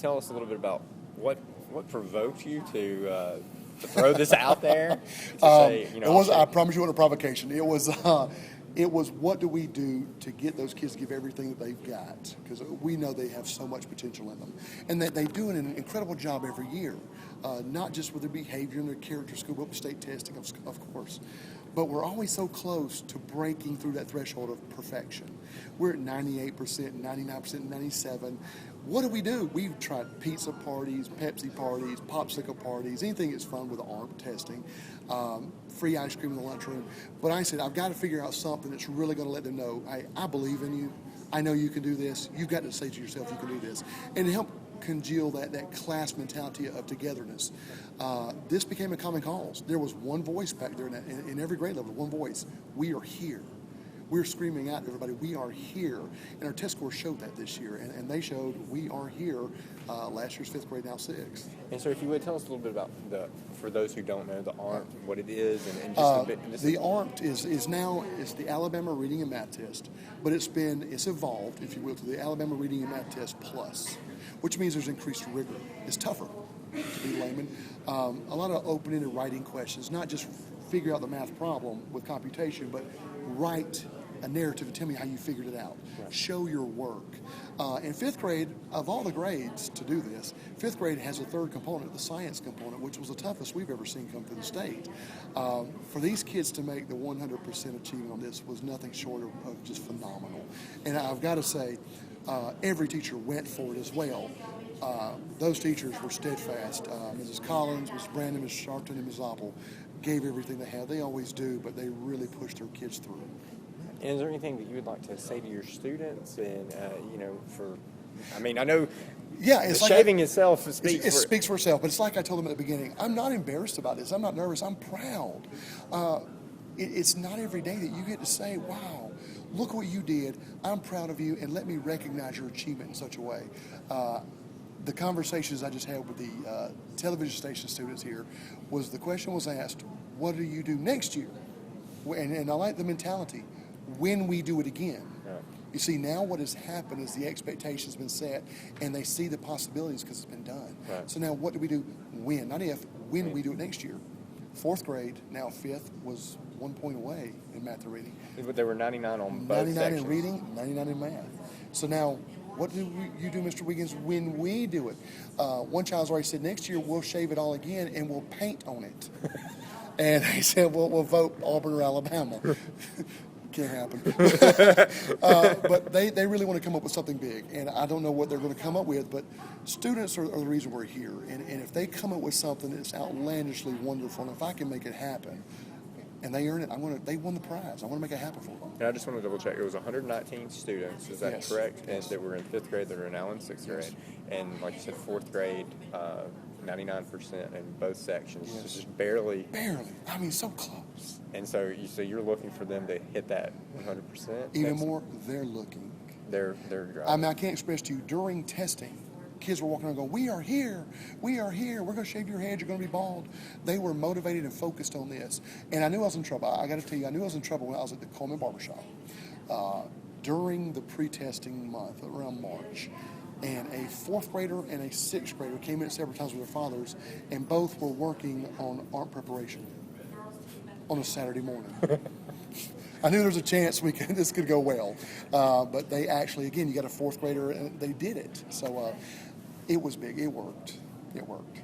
tell us a little bit about what provoked you to throw this out there? To say, it was. I promise you, it wasn't a provocation. It was. It was, what do we do to get those kids to give everything that they've got? Because we know they have so much potential in them. And that they do an incredible job every year, not just with their behavior and their character school, but with state testing, of course. But we're always so close to breaking through that threshold of perfection. We're at 98%, 99%, 97%. What do? We've tried pizza parties, Pepsi parties, popsicle parties, anything that's fun with ARP testing, free ice cream in the lunchroom. But I said, I've got to figure out something that's really going to let them know, I believe in you. I know you can do this. You've got to say to yourself, you can do this. And to help congeal that class mentality of togetherness. This became a common cause. There was one voice back there in every grade level, one voice. We are here. We're screaming out to everybody, we are here. And our test scores showed that this year. And they showed we are here. Last year's fifth grade, now sixth. And so if you would tell us a little bit about for those who don't know, the ARP, what it is, and just a bit. The ARP is now the Alabama Reading and Math Test, but it's evolved, if you will, to the Alabama Reading and Math Test Plus, which means there's increased rigor. It's tougher, to be layman. A lot of open-ended writing questions, not just figure out the math problem with computation, but write a narrative and tell me how you figured it out. Right. Show your work. In fifth grade, of all the grades to do this, fifth grade has a third component, the science component, which was the toughest we've ever seen come through the state. For these kids to make the 100% achievement on this was nothing short of just phenomenal. And I've got to say, every teacher went for it as well. Those teachers were steadfast. Mrs. Collins, Mrs. Brandon, Mrs. Sharpton, and Ms. Oppel gave everything they had. They always do, but they really pushed their kids through. And is there anything that you would like to say to your students? And I know. Yeah, it's shaving itself speaks for itself. But it's like I told them at the beginning. I'm not embarrassed about this. I'm not nervous. I'm proud. It's not every day that you get to say, "Wow, look what you did. I'm proud of you, and let me recognize your achievement in such a way." The conversations I just had with the television station students here the question was asked, "What do you do next year?" And I like the mentality. When we do it again. Yeah. You see, now what has happened is the expectation's been set, and they see the possibilities because it's been done. Right. So now what do we do? When, not if, when we do it next year. Fourth grade, now fifth, was 1 point away in math and reading. But they were 99 on both 99 sections. in reading, 99 in math. So now, what do you do, Mr. Wiggins, when we do it? One child's already said, next year we'll shave it all again and we'll paint on it. And they said, well, we'll vote Auburn or Alabama. Can't happen. But they really want to come up with something big. And I don't know what they're going to come up with, but students are the reason we're here. And if they come up with something that's outlandishly wonderful, and if I can make it happen, and they earn it, they won the prize. I want to make it happen for them. And I just want to double check. It was 119 students. Is that correct? Yes. And that were in fifth grade that are now in sixth grade. And like you said, fourth grade, 99% in both sections. Yes. So just barely. Barely. I mean, so close. And so you're looking for them to hit that 100%? Even more, they're looking. They're driving. I mean, I can't express to you, during testing, kids were walking around going, we are here, we're going to shave your head, you're going to be bald. They were motivated and focused on this. And I knew I was in trouble. I got to tell you, I knew I was in trouble when I was at the Coleman Barbershop. During the pre-testing month, around March, and a fourth grader and a sixth grader came in several times with their fathers, and both were working on art preparation on a Saturday morning. I knew there was a chance this could go well, but they actually, again, you got a fourth grader, and they did it. So it was big. It worked. It worked.